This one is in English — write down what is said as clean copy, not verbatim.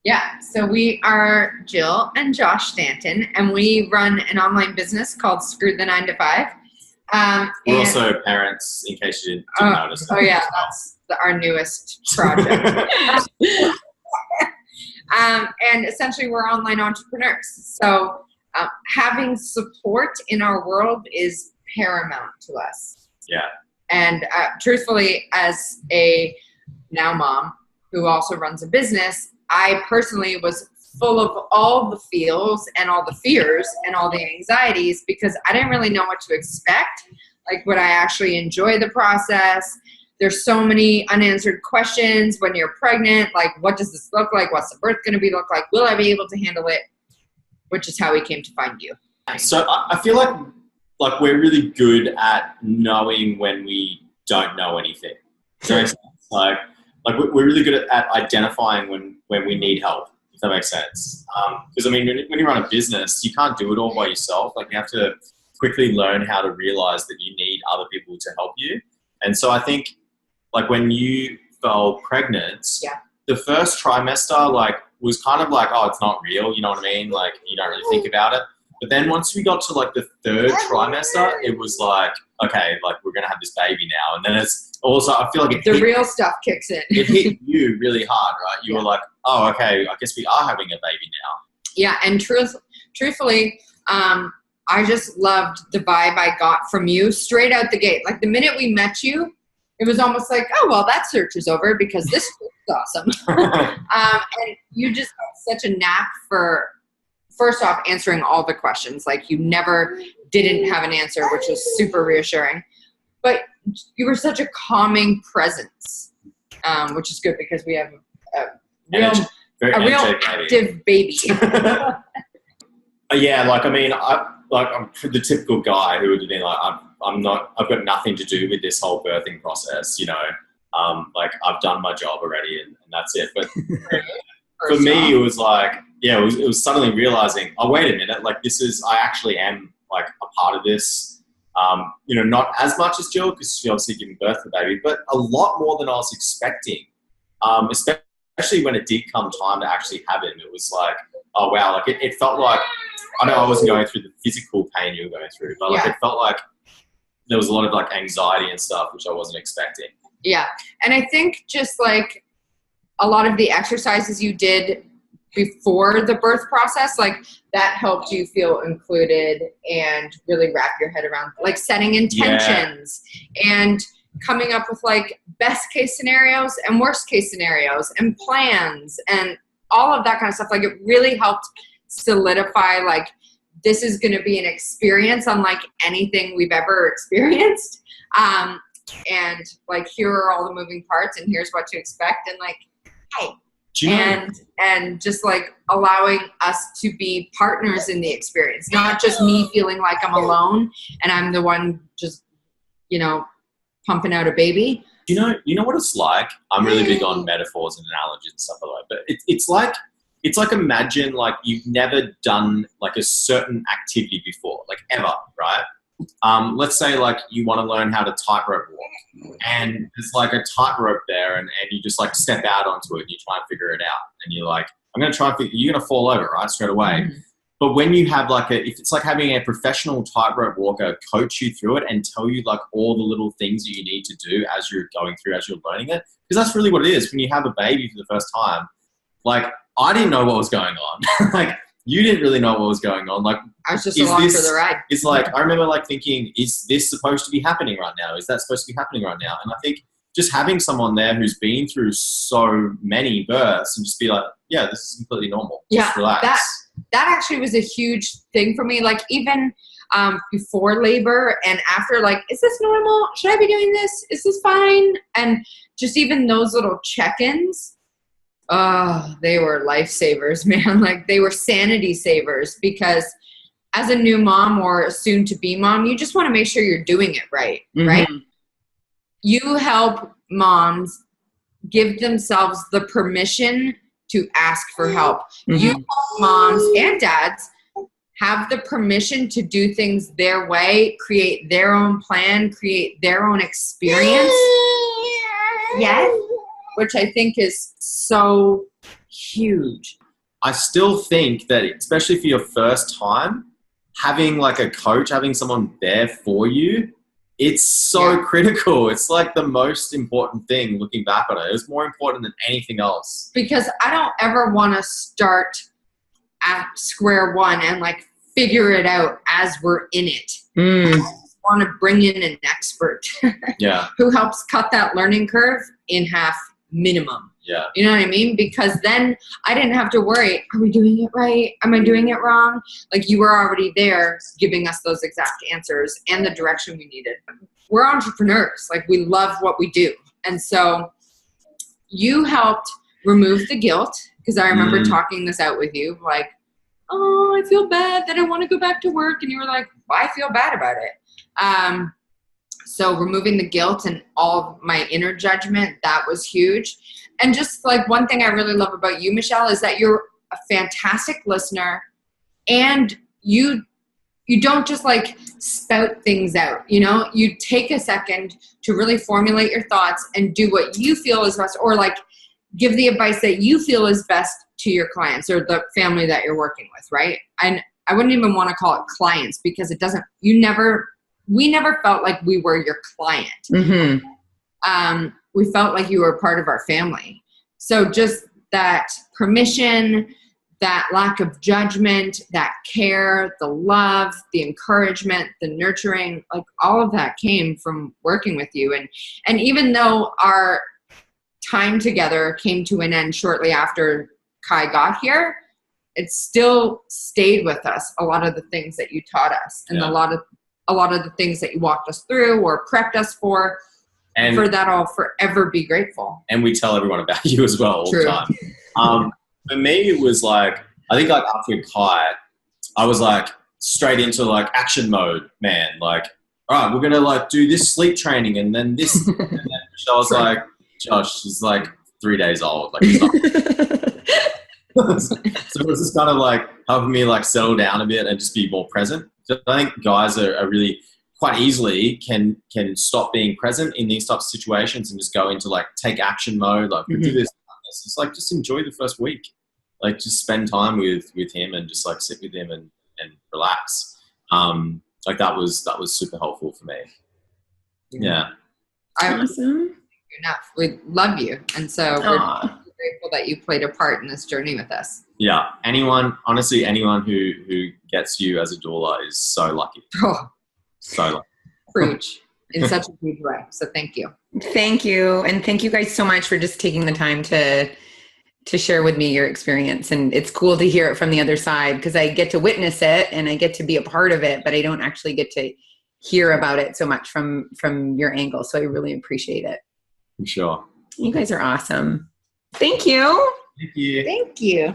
Yeah, so we are Jill and Josh Stanton, and we run an online business called Screw the 9 to 5. We're also parents, in case you didn't notice. Oh yeah, that's our newest project. And essentially, we're online entrepreneurs. So having support in our world is paramount to us. Yeah. And truthfully, as a now mom who also runs a business, I personally was full of all the feels and all the fears and all the anxieties because I didn't really know what to expect. Like, would I actually enjoy the process? There's so many unanswered questions when you're pregnant. Like, what does this look like? What's the birth going to look like? Will I be able to handle it? Which is how we came to find you. So I feel like we're really good at knowing when we don't know anything. So like we're really good at identifying when we need help, if that makes sense. Because I mean, when you run a business, you can't do it all by yourself. Like, you have to quickly learn how to realize that you need other people to help you. And so I think, like, when you fell pregnant, the first trimester, like, was kind of like, oh, it's not real. You know what I mean? Like, you don't really think about it. But then once we got to like the third trimester, it was like, okay, like, we're going to have this baby now. And then it's also, I feel like the real stuff kicks in. It hit you really hard, right? You were like, oh, okay, I guess we are having a baby now. Yeah. And truthfully, I just loved the vibe I got from you straight out the gate. Like, the minute we met you, it was almost like, oh, well, that search is over because this is awesome. And you just have such a knack for, first off, answering all the questions. Like, you never didn't have an answer, which was super reassuring. But you were such a calming presence, which is good because we have a real active baby. Yeah, like, I mean, I'm the typical guy who would be like, I've got nothing to do with this whole birthing process, you know. Like, I've done my job already and that's it. But for me, it was like, it was suddenly realizing, oh, wait a minute, like, I actually am like a part of this. You know, not as much as Jill, because she obviously giving birth to the baby, but a lot more than I was expecting. Especially when it did come time to actually have him, it was like, oh wow, like it felt like, I know I wasn't going through the physical pain you were going through, but like, it felt like there was a lot of like anxiety and stuff, which I wasn't expecting. Yeah. And I think just like a lot of the exercises you did before the birth process, like, that helped you feel included and really wrap your head around, like, setting intentions and coming up with like best case scenarios and worst case scenarios and plans and all of that kind of stuff. Like, it really helped solidify, like, this is going to be an experience unlike anything we've ever experienced. And like, here are all the moving parts and here's what to expect. And like, hey, and just like allowing us to be partners in the experience, not just me feeling like I'm alone and I'm the one just, you know, pumping out a baby. You know what it's like? I'm really big on metaphors and analogies and stuff like that. But it's like imagine like you've never done like a certain activity before, like ever, right? Let's say like you want to learn how to tightrope walk, and there's like a tightrope there, and you just like step out onto it and you try and figure it out, and you're like, I'm going to try and figure. You're going to fall over, right, straight away. Mm-hmm. But when you have like if it's like having a professional tightrope walker coach you through it and tell you like all the little things that you need to do as you're going through, as you're learning it, because that's really what it is. When you have a baby for the first time, like, I didn't know what was going on. Like, you didn't really know what was going on. Like, I was just along for the ride. It's like, I remember like thinking, is this supposed to be happening right now? Is that supposed to be happening right now? And I think just having someone there who's been through so many births and just be like, yeah, this is completely normal. Just relax. That actually was a huge thing for me. Like, even before labor and after, like, is this normal? Should I be doing this? Is this fine? And just even those little check-ins, they were lifesavers, man. Like, they were sanity savers, because as a new mom or a soon-to-be mom, you just want to make sure you're doing it right, right? You help moms give themselves the permission to ask for help. You help moms and dads have the permission to do things their way, create their own plan, create their own experience. Yes. which I think is so huge. I still think that, especially for your first time, having like a coach, having someone there for you, it's so critical. It's like the most important thing looking back on it. It's more important than anything else. Because I don't ever want to start at square one and like figure it out as we're in it. I just want to bring in an expert who helps cut that learning curve in half minimum. Yeah. You know what I mean? Because then I didn't have to worry, are we doing it right? Am I doing it wrong? Like you were already there giving us those exact answers and the direction we needed. We're entrepreneurs. Like we love what we do. And so you helped remove the guilt, because I remember talking this out with you, like, oh, I feel bad that I want to go back to work. And you were like, well, I feel bad about it. So removing the guilt and all of my inner judgment, that was huge. And just like one thing I really love about you, Michelle, is that you're a fantastic listener, and you don't just like spout things out, you know, you take a second to really formulate your thoughts and do what you feel is best, or like give the advice that you feel is best to your clients or the family that you're working with. Right. And I wouldn't even want to call it clients, because it doesn't, we never felt like we were your client. We felt like you were part of our family. So just that permission, that lack of judgment, that care, the love, the encouragement, the nurturing, like all of that came from working with you. And even though our time together came to an end shortly after Kai got here, it still stayed with us. A lot of the things that you taught us, and a lot of the things that you walked us through or prepped us for. And for that, I'll forever be grateful. And we tell everyone about you as well all the time. For me, it was like, I think like after Kai, I was like straight into like action mode, man. Like, all right, we're going to like do this sleep training and then this. And then Michelle was like, Josh, she's like 3 days old. Like, so it was just kind of like helping me like settle down a bit and just be more present. So I think guys are really quite easily can stop being present in these types of situations and just go into like take action mode. Like we do this. It's like just enjoy the first week. Like just spend time with him and just like sit with him and relax. Like that was super helpful for me. Yeah. Awesome. Enough. We love you, and so we're grateful that you played a part in this journey with us. Yeah. Honestly, anyone who gets you as a doula is so lucky. So preach in such a huge way. So thank you. Thank you. And thank you guys so much for just taking the time to share with me your experience. And it's cool to hear it from the other side, because I get to witness it and I get to be a part of it, but I don't actually get to hear about it so much from your angle. So I really appreciate it. For sure. You guys are awesome. Thank you. Thank you. Thank you.